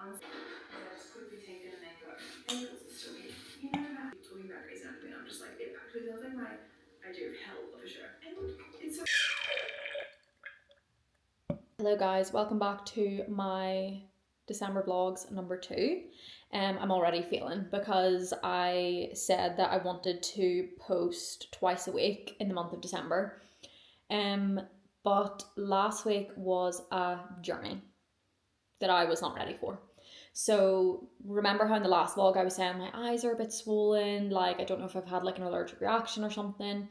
honestly, I just quickly take it and then go, I think it was a story. You know that talking about Grey's Anatomy, I'm just like, it actually feels like my idea of hell of a show. And it's so... Hello guys, welcome back to my December vlogs number 2. I'm already feeling because I said that I wanted to post twice a week in the month of December. But last week was a journey that I was not ready for. So remember how in the last vlog I was saying my eyes are a bit swollen, like I don't know if I've had like an allergic reaction or something.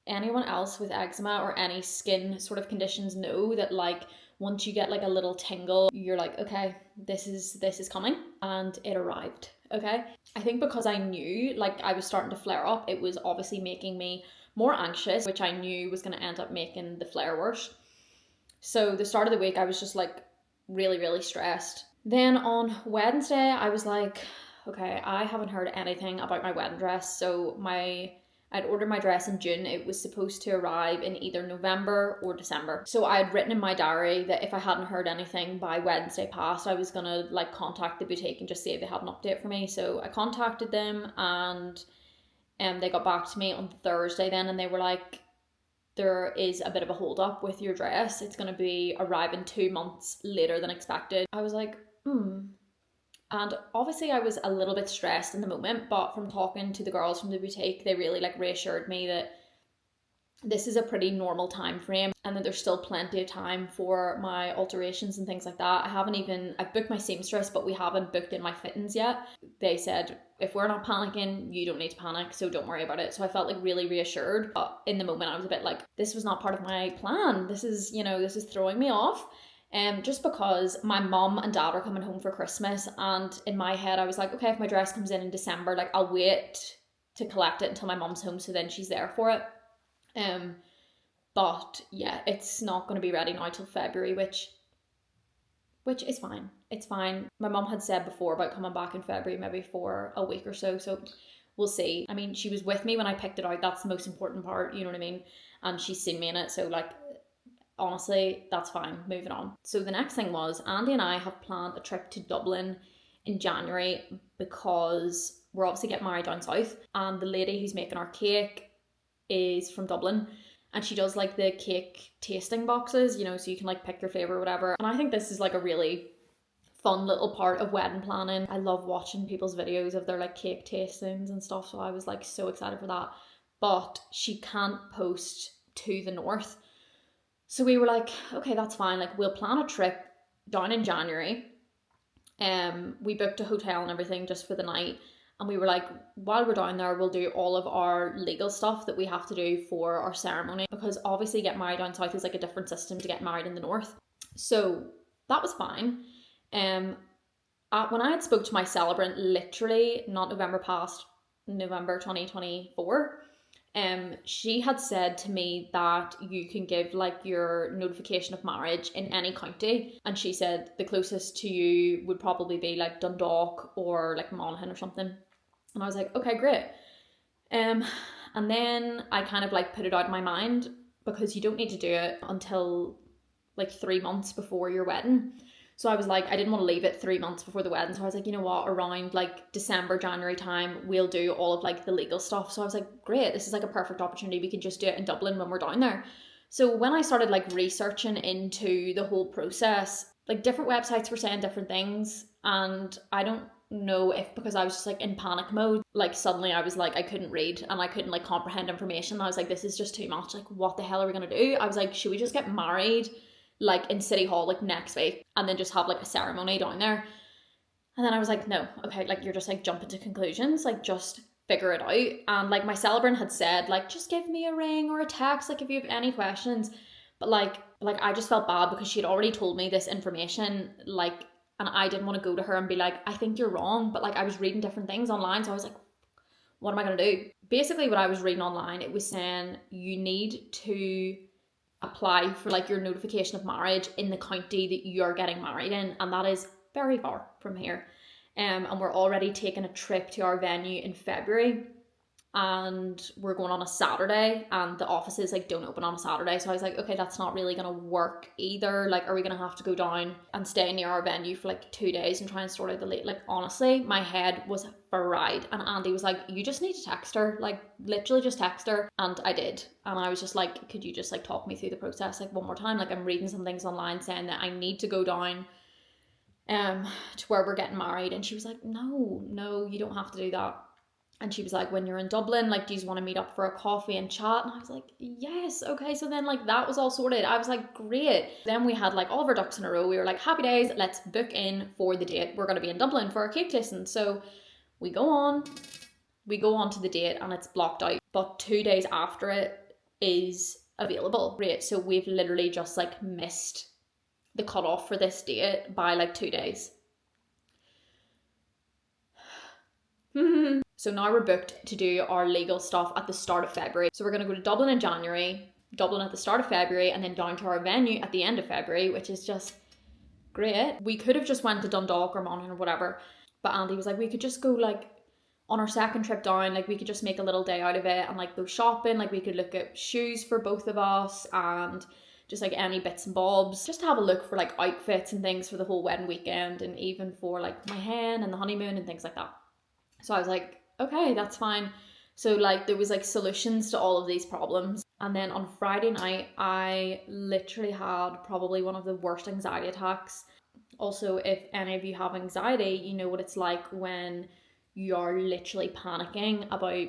Anyone else with eczema or any skin sort of conditions know that like once you get like a little tingle, you're like, okay, this is coming, and it arrived. Okay, I think because I knew like I was starting to flare up, it was obviously making me more anxious, which I knew was going to end up making the flare worse. So the start of the week I was just like really stressed. Then on Wednesday I was like, okay, I haven't heard anything about my wedding dress. So I'd ordered my dress in June. It was supposed to arrive in either November or December. So I had written in my diary that if I hadn't heard anything by Wednesday past, I was gonna like contact the boutique and just see if they had an update for me. So I contacted them and they got back to me on Thursday then, and they were like, there is a bit of a hold up with your dress. It's gonna be arriving 2 months later than expected. I was like, And obviously I was a little bit stressed in the moment, but from talking to the girls from the boutique, they really like reassured me that this is a pretty normal time frame and that there's still plenty of time for my alterations and things like that. I've booked my seamstress, but we haven't booked in my fittings yet. They said, if we're not panicking, you don't need to panic, so don't worry about it. So I felt like really reassured, but in the moment I was a bit like, this was not part of my plan. This is throwing me off. Just because my mum and dad are coming home for Christmas, and in my head I was like, okay, if my dress comes in December, like I'll wait to collect it until my mum's home, so then she's there for it. But yeah, it's not going to be ready now till February, which is fine. It's fine. My mum had said before about coming back in February, maybe for a week or so we'll see. I mean, she was with me when I picked it out. That's the most important part, you know what I mean? And she's seen me in it, so like, honestly, that's fine. Moving on. So the next thing was Andy and I have planned a trip to Dublin in January because we're obviously getting married down south, and the lady who's making our cake is from Dublin, and she does like the cake tasting boxes, so you can like pick your favourite or whatever. And I think this is like a really fun little part of wedding planning. I love watching people's videos of their like cake tastings and stuff, so I was like so excited for that. But she can't post to the north. So we were like, okay, that's fine. Like, we'll plan a trip down in January. We booked a hotel and everything just for the night. And we were like, while we're down there, we'll do all of our legal stuff that we have to do for our ceremony. Because obviously getting married down south is like a different system to get married in the north. So that was fine. When I had spoke to my celebrant, literally not November past, November 2024, she had said to me that you can give like your notification of marriage in any county, and she said the closest to you would probably be like Dundalk or like Monaghan or something. And I was like, okay, great. And then I kind of like put it out of my mind, because you don't need to do it until like 3 months before your wedding. So I was like, I didn't want to leave it 3 months before the wedding. So I was like, you know what, around like December, January time, we'll do all of like the legal stuff. So I was like, great, this is like a perfect opportunity. We can just do it in Dublin when we're down there. So when I started like researching into the whole process, like different websites were saying different things. And I don't know if because I was just like in panic mode, like suddenly I was like, I couldn't read and I couldn't like comprehend information. I was like, this is just too much. Like, what the hell are we going to do? I was like, should we just get married like in City Hall like next week and then just have like a ceremony down there? And then I was like, no, okay, like you're just like jumping to conclusions, like just figure it out. And like my celebrant had said, like, just give me a ring or a text, like if you have any questions. But like I just felt bad because she had already told me this information, like, and I didn't want to go to her and be like, I think you're wrong. But like I was reading different things online, so I was like, what am I going to do? Basically what I was reading online, it was saying you need to apply for like your notification of marriage in the county that you're getting married in, and that is very far from here. And we're already taking a trip to our venue in February, and we're going on a Saturday, and the offices like don't open on a Saturday. So I was like, okay, that's not really gonna work either. Like, are we gonna have to go down and stay near our venue for like 2 days and try and sort out the late? Like, honestly, my head was fried. And Andy was like, you just need to text her, like literally just text her. And I did. And I was just like, could you just like talk me through the process like one more time? Like, I'm reading some things online saying that I need to go down to where we're getting married. And she was like, no, you don't have to do that. And she was like, when you're in Dublin, like, do you want to meet up for a coffee and chat? And I was like, yes, okay. So then like that was all sorted. I was like, great. Then we had like all of our ducks in a row. We were like, happy days, let's book in for the date. We're going to be in Dublin for our cake tasting. So we go on to the date and it's blocked out. But 2 days after it is available. Great. So we've literally just like missed the cutoff for this date by like 2 days. So now we're booked to do our legal stuff at the start of February. So we're going to go to Dublin in January, Dublin at the start of February, and then down to our venue at the end of February, which is just great. We could have just went to Dundalk or Monaghan or whatever, but Andy was like, we could just go like on our second trip down, like we could just make a little day out of it and like go shopping, like we could look at shoes for both of us and just like any bits and bobs, just to have a look for like outfits and things for the whole wedding weekend, and even for like my hen and the honeymoon and things like that. So I was like, okay, that's fine. So like there was like solutions to all of these problems. And then on Friday night, I literally had probably one of the worst anxiety attacks. Also, if any of you have anxiety, you know what it's like when you're literally panicking about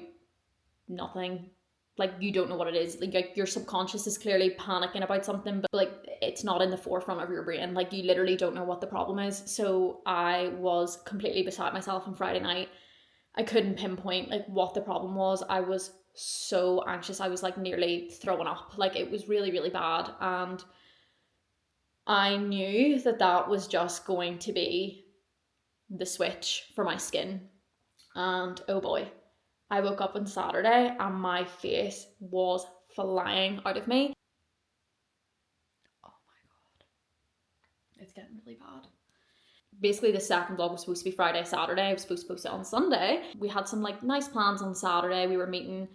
nothing. Like, you don't know what it is. Like your subconscious is clearly panicking about something, but like it's not in the forefront of your brain. Like, you literally don't know what the problem is. So I was completely beside myself on Friday night. I couldn't pinpoint like what the problem was. I was so anxious. I was like nearly throwing up. Like, it was really, really bad. And I knew that that was just going to be the switch for my skin. And oh boy, I woke up on Saturday and my face was flying out of me. Oh my God. It's getting really bad. Basically, the second vlog was supposed to be Friday, Saturday. I was supposed to post it on Sunday. We had some like nice plans on Saturday. We were meeting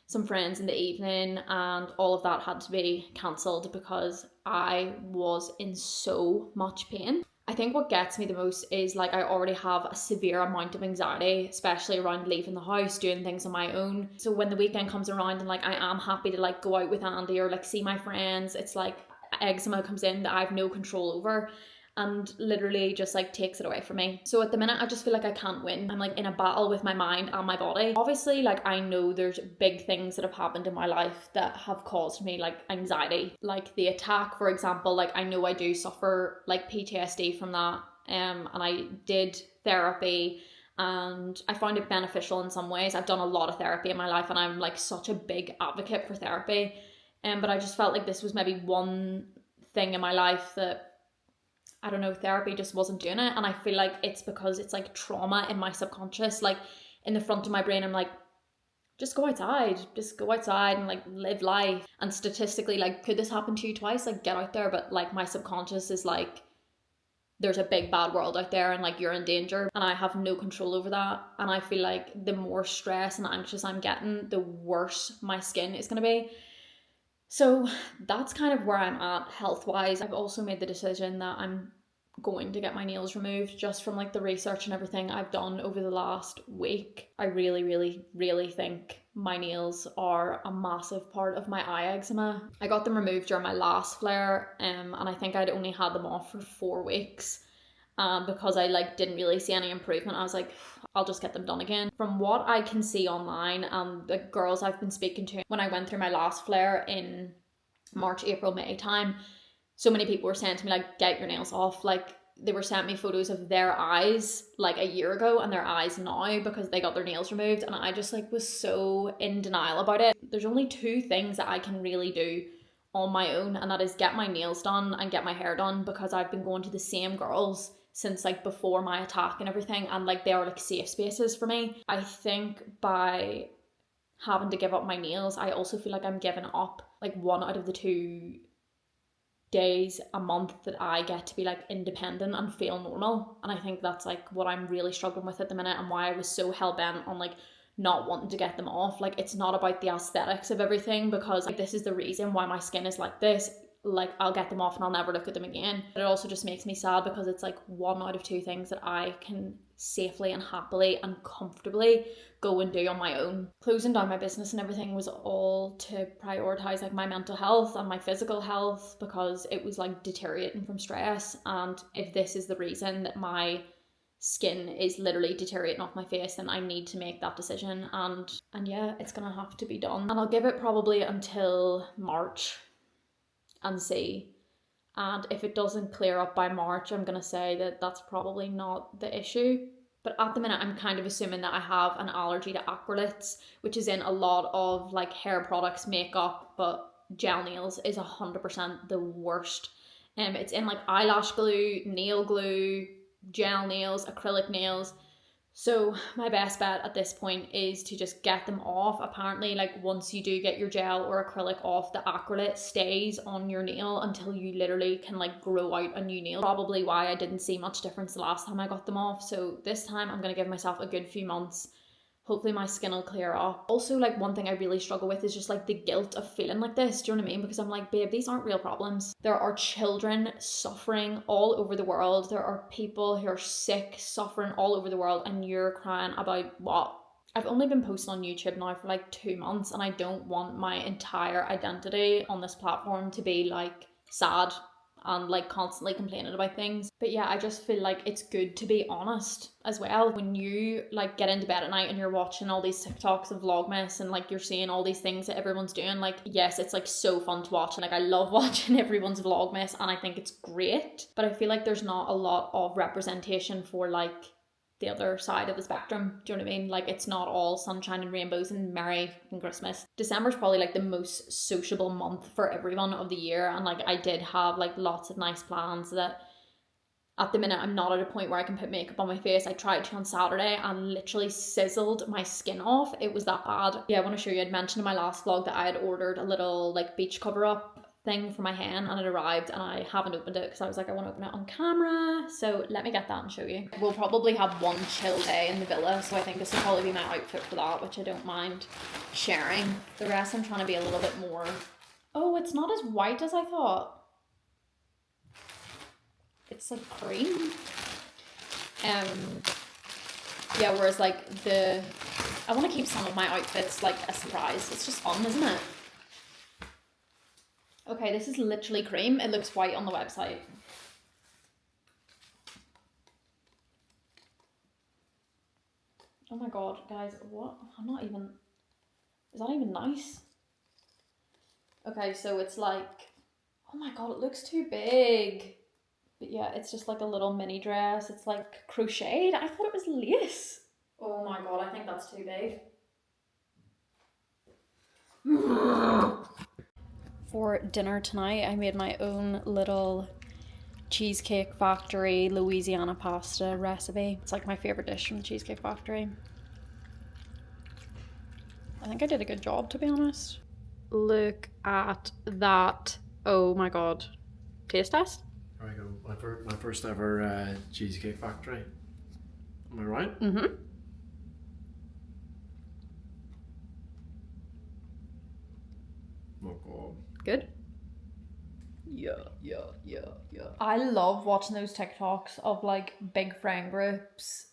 some friends in the evening, and all of that had to be cancelled because I was in so much pain. I think what gets me the most is like I already have a severe amount of anxiety, especially around leaving the house, doing things on my own. So when the weekend comes around and like I am happy to like go out with Andy or like see my friends, it's like eczema comes in that I have no control over and literally just like takes it away from me. So at the minute, I just feel like I can't win. I'm like in a battle with my mind and my body. Obviously, like I know there's big things that have happened in my life that have caused me like anxiety. Like the attack, for example, like I know I do suffer like PTSD from that. And I did therapy and I found it beneficial in some ways. I've done a lot of therapy in my life and I'm like such a big advocate for therapy. But I just felt like this was maybe one thing in my life that, I don't know, therapy just wasn't doing it. And I feel like it's because it's like trauma in my subconscious, like in the front of my brain. I'm like, just go outside and like live life. And statistically, like, could this happen to you twice? Like, get out there. But like my subconscious is like, there's a big bad world out there and like you're in danger, and I have no control over that. And I feel like the more stress and anxious I'm getting, the worse my skin is going to be. So that's kind of where I'm at health-wise. I've also made the decision that I'm going to get my nails removed just from like the research and everything I've done over the last week. I really, really, really think my nails are a massive part of my eye eczema. I got them removed during my last flare, and I think I'd only had them off for 4 weeks. Because I like didn't really see any improvement, I was like, I'll just get them done again. From what I can see online and the girls I've been speaking to, when I went through my last flare in March, April, May time, so many people were saying to me like, get your nails off. Like they were sending me photos of their eyes like a year ago and their eyes now because they got their nails removed, and I just like was so in denial about it. There's only 2 things that I can really do on my own, and that is get my nails done and get my hair done, because I've been going to the same girls since like before my attack and everything, and like they are like safe spaces for me. I think by having to give up my nails, I also feel like I'm giving up like 1 out of the 2 days a month that I get to be like independent and feel normal. And I think that's like what I'm really struggling with at the minute, and why I was so hell-bent on like not wanting to get them off. Like, it's not about the aesthetics of everything, because like, this is the reason why my skin is like this. Like, I'll get them off and I'll never look at them again. But it also just makes me sad because it's like 1 out of 2 things that I can safely and happily and comfortably go and do on my own. Closing down my business and everything was all to prioritize like my mental health and my physical health, because it was like deteriorating from stress. And if this is the reason that my skin is literally deteriorating off my face, then I need to make that decision. And yeah, it's gonna have to be done. And I'll give it probably until March and see. And if it doesn't clear up by March, I'm gonna say that that's probably not the issue. But at the minute, I'm kind of assuming that I have an allergy to acrylates, which is in a lot of like hair products, makeup, but gel nails is 100% the worst. It's in like eyelash glue, nail glue, gel nails, acrylic nails. So my best bet at this point is to just get them off. Apparently, like once you do get your gel or acrylic off, the acrylate stays on your nail until you literally can like grow out a new nail. Probably why I didn't see much difference the last time I got them off. So this time I'm going to give myself a good few months. Hopefully my skin will clear up. Also, like one thing I really struggle with is just like the guilt of feeling like this. Do you know what I mean? Because I'm like, babe, these aren't real problems. There are children suffering all over the world. There are people who are sick, suffering all over the world, and you're crying about what? I've only been posting on YouTube now for like 2 months, and I don't want my entire identity on this platform to be like sad and like constantly complaining about things. But yeah, I just feel like it's good to be honest as well. When you like get into bed at night and you're watching all these TikToks of Vlogmas and like you're seeing all these things that everyone's doing, like yes, it's like so fun to watch, and like I love watching everyone's Vlogmas and I think it's great, but I feel like there's not a lot of representation for like the other side of the spectrum. Do you know what I mean? Like it's not all sunshine and rainbows and Merry fucking Christmas. December's probably like the most sociable month for everyone of the year, and like I did have like lots of nice plans that at the minute I'm not at a point where I can put makeup on my face. I tried to on Saturday and literally sizzled my skin off. It was that bad. Yeah, I want to show you, I'd mentioned in my last vlog that I had ordered a little like beach cover up thing for my hen, and it arrived and I haven't opened it because I was like, I want to open it on camera. So let me get that and show you. We'll probably have one chill day in the villa, so I think this will probably be my outfit for that, which I don't mind sharing. The rest I'm trying to be a little bit more, oh, it's not as white as I thought. It's like cream. Yeah, whereas like I want to keep some of my outfits like a surprise. It's just fun, isn't it? Okay, this is literally cream. It looks white on the website. Oh my god, guys, what? Is that even nice? Okay, so it's like, oh my god, it looks too big. But yeah, it's just like a little mini dress. It's like crocheted. I thought it was lace. Oh my god, I think that's too big. For dinner tonight, I made my own little Cheesecake Factory Louisiana pasta recipe. It's like my favorite dish from the Cheesecake Factory. I think I did a good job, to be honest. Look at that. Oh my god. Taste test? There we go. My first ever Cheesecake Factory. Am I right? Mm-hmm. Oh god. Good. Yeah. I love watching those TikToks of like big friend groups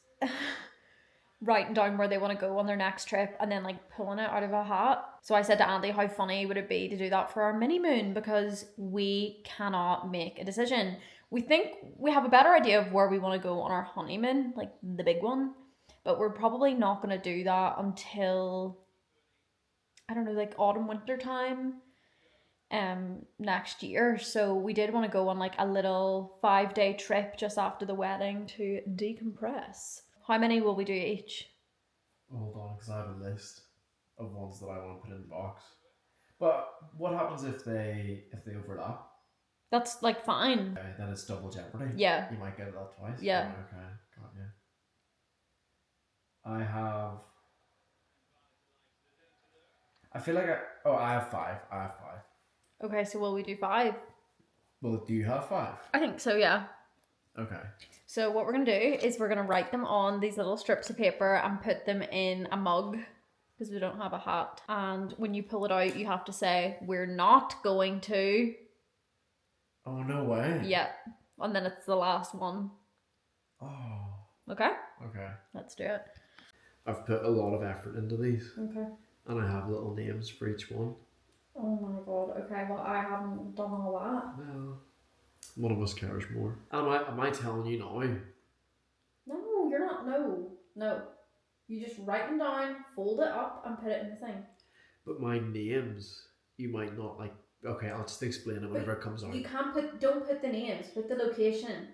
writing down where they want to go on their next trip and then like pulling it out of a hat. So I said to Andy, how funny would it be to do that for our minimoon, because we cannot make a decision. We think we have a better idea of where we want to go on our honeymoon, like the big one, but we're probably not going to do that until, I don't know, like autumn, winter time next year. So we did want to go on like a little 5-day trip just after the wedding to decompress. How many will we do each? Hold on, because I have a list of ones that I want to put in the box. But what happens if they overlap? That's like fine. Okay, then it's double jeopardy. Yeah. You might get that twice. Yeah. Oh, okay, got you. I feel like I have 5. Okay, so will we do 5? Well, do you have 5? I think so, yeah. Okay. So what we're going to do is we're going to write them on these little strips of paper and put them in a mug because we don't have a hat. And when you pull it out, you have to say, we're not going to. Oh, no way. Yeah. And then it's the last one. Oh. Okay? Okay. Let's do it. I've put a lot of effort into these. Okay. And I have little names for each one. Oh my god. Okay, well, I haven't done all that. Well, one of us cares more. Am I telling you now? No, you're not. No. You just write them down, fold it up, and put it in the thing. But my names, you might not like. Okay, I'll just explain it whenever it comes out. You can't don't put the names, put the location.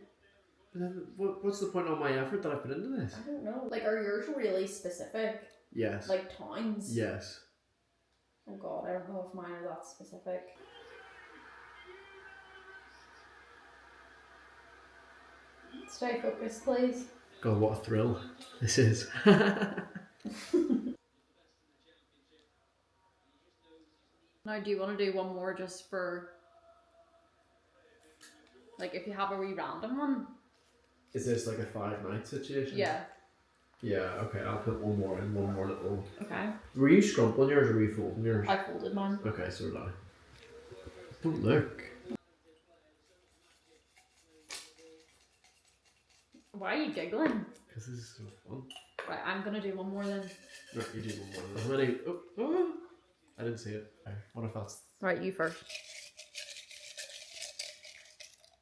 But then, what's the point of my effort that I put into this? I don't know. Like, are yours really specific? Yes. Like towns? Yes. Oh god, I don't know if mine are that specific. Stay focused, please. God, what a thrill this is. Now, do you want to do one more just for, like, if you have a wee random one? Is this like a 5-night situation? Yeah. Yeah, okay, I'll put one more in, one more little. Okay. Were you scrumpling yours or were you folding yours? I folded mine. Okay, so did I. Don't look. Why are you giggling? Because this is so fun. Right, I'm gonna do one more then. Right, you do one more. How many? Oh, I didn't see it. Okay, what if that's... Right, you first.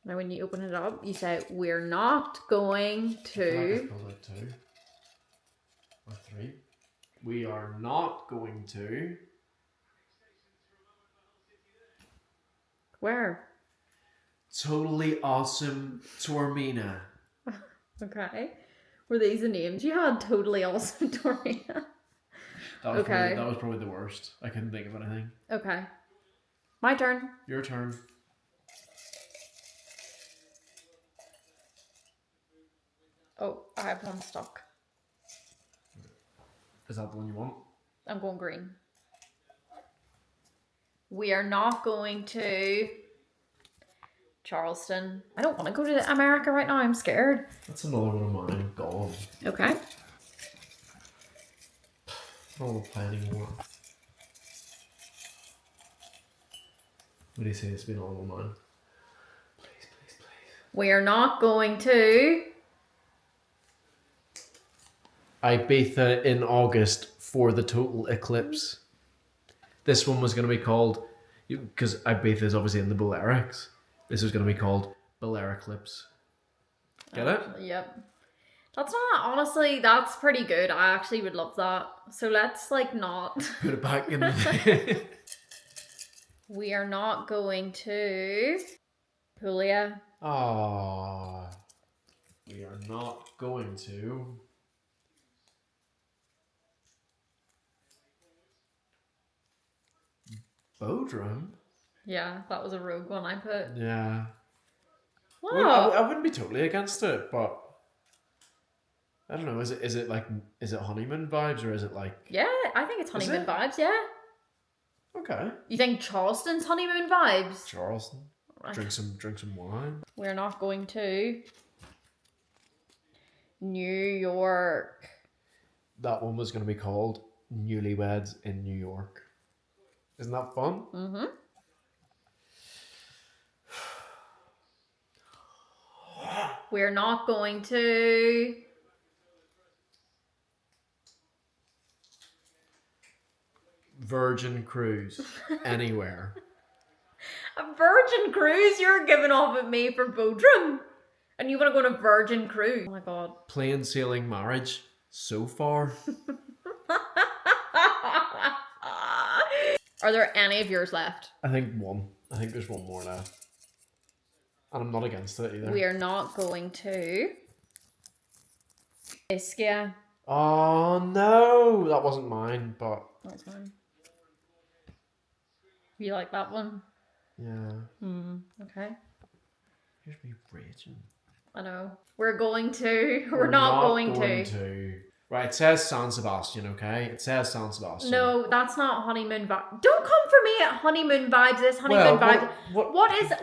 Now when you open it up, you say, we're not going to... I pulled out 2. Or 3. We are not going to... Where? Totally awesome Tormina. Okay. Were these the names you had? Totally awesome, Tormina. Okay. That was probably the worst. I couldn't think of anything. Okay. My turn. Your turn. Oh, I have one stuck. Is that the one you want? I'm going green. We are not going to Charleston. I don't want to go to America right now. I'm scared. That's another one of mine. Gone. Okay. I don't want to play anymore. What do you say? It's been all of mine. Please, please, please. We are not going to... Ibiza in August for the total eclipse. This one was going to be called, because Ibiza is obviously in the Balearics. This was going to be called Baleariclips. Get it? Yep. That's not, honestly, that's pretty good. I actually would love that. So let's like not. Put it back in the... We are not going to Puglia. Ah, we are not going to... Bodrum? Yeah, that was a rogue one I put. Yeah. What? Well, I wouldn't be totally against it, but I don't know. Is it honeymoon vibes or is it like? Yeah, I think it's honeymoon it? vibes. Yeah. Okay. You think Charleston's honeymoon vibes? Charleston. Right. Drink some wine. We're not going to New York. That one was going to be called Newlyweds in New York. Isn't that fun? Mm-hmm. We're not going to Virgin Cruise. Anywhere. a Virgin Cruise. You're giving off at me for Bodrum. And you want to go on a Virgin Cruise. Oh my god. Plain sailing marriage. So far. Are there any of yours left? I think one. I think there's one more left. And I'm not against it either. We are not going to Ischia. Oh no, that wasn't mine, but That's mine. You like that one? yeah. Okay. Here's me raging. I know. We're going to. We're not going to. Right, it says San Sebastian, okay? It says San Sebastian. No, that's not honeymoon vibe. Don't come for me at honeymoon vibes. This honeymoon Well, vibes. what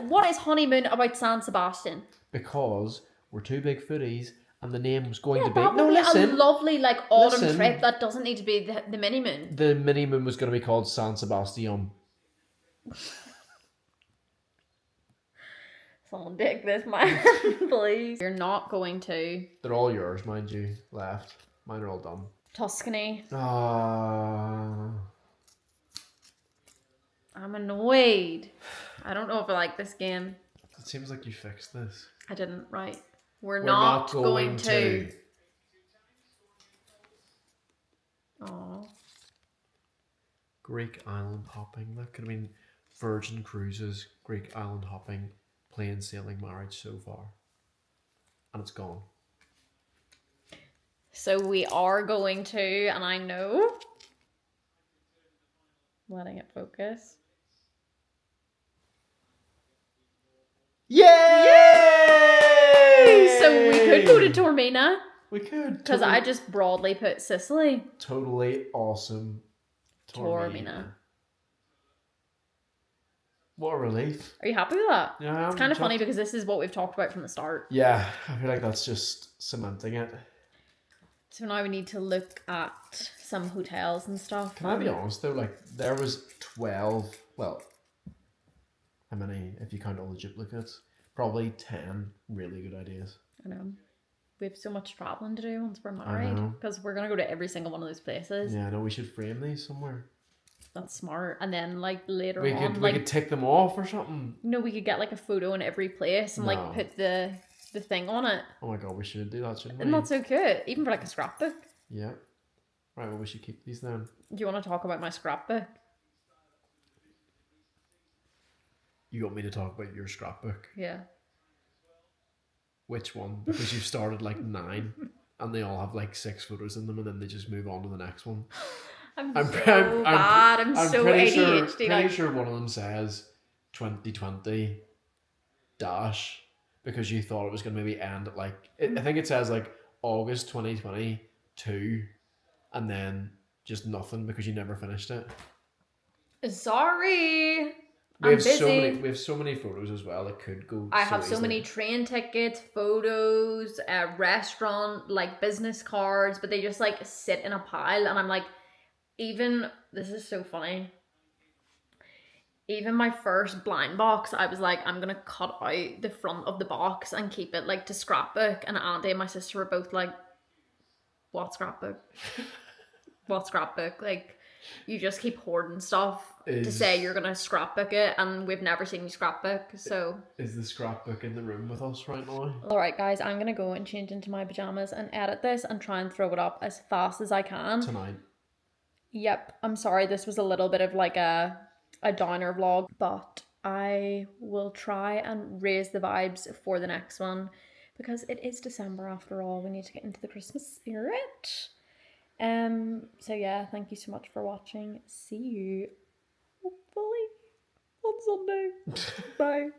What is honeymoon about San Sebastian? Because we're two big foodies And the name was going Yeah, to be... that would No, be listen. a lovely like autumn Listen. trip. That doesn't need to be the mini moon. The minimoon was going to be called San Sebastian. Someone take this, man, please. You're not going to They're all yours, mind you, left. Mine are all done. Tuscany. Ah. I'm annoyed. I don't know if I like this game. It seems like you fixed this. I didn't, right? We're We're not going to. Oh. Greek island hopping. That could have been Virgin Cruises, Greek island hopping, plain sailing marriage so far. And it's gone. So we are going to, and I know. Letting it focus. Yay! So we could go to Taormina. We could. Because I just broadly put Sicily. Totally awesome. Taormina. What a relief. Are you happy with that? Yeah, it's kind of funny because this is what we've talked about from the start. Yeah, I feel like that's just cementing it. So now we need to look at some hotels and stuff. Can I be honest though? Like, there was 12, well, how many, if you count all the duplicates? Probably 10 really good ideas. I know. We have so much traveling to do once we're married. Because we're going to go to every single one of those places. Yeah, I know, we should frame these somewhere. That's smart. And then, like, later We on... we could tick them off or something. No, we could get, like, a photo in every place and, like, put the thing on it. Oh my god, we should do that, shouldn't we? And that's so cute. Even for, like, a scrapbook. Yeah. Right, well, we should keep these then. Do you want to talk about my scrapbook? You want me to talk about your scrapbook? Yeah. Which one? Because you've started like 9 and they all have like 6 photos in them and then they just move on to the next one. I'm so bad. I'm so pretty ADHD. Sure one of them says 2020 dash because you thought it was going to maybe end at like, I think it says like August 2022 and then just nothing because you never finished it. Sorry. We have so many photos as well that could go. I have so many train tickets, photos, restaurant, like business cards, but they just like sit in a pile and I'm like, this is so funny. Even my first blind box, I was like, I'm gonna cut out the front of the box and keep it like to scrapbook. And Andy and my sister were both like, what scrapbook? What scrapbook? Like, you just keep hoarding stuff to say you're gonna scrapbook it, and we've never seen you scrapbook. So is the scrapbook in the room with us right now? All right, guys, I'm gonna go and change into my pajamas and edit this and try and throw it up as fast as I can tonight. Yep, I'm sorry. This was a little bit of like a downer vlog, but I will try and raise the vibes for the next one because it is December after all. We need to get into the Christmas spirit. So yeah, thank you so much for watching. See you hopefully on Sunday. Bye.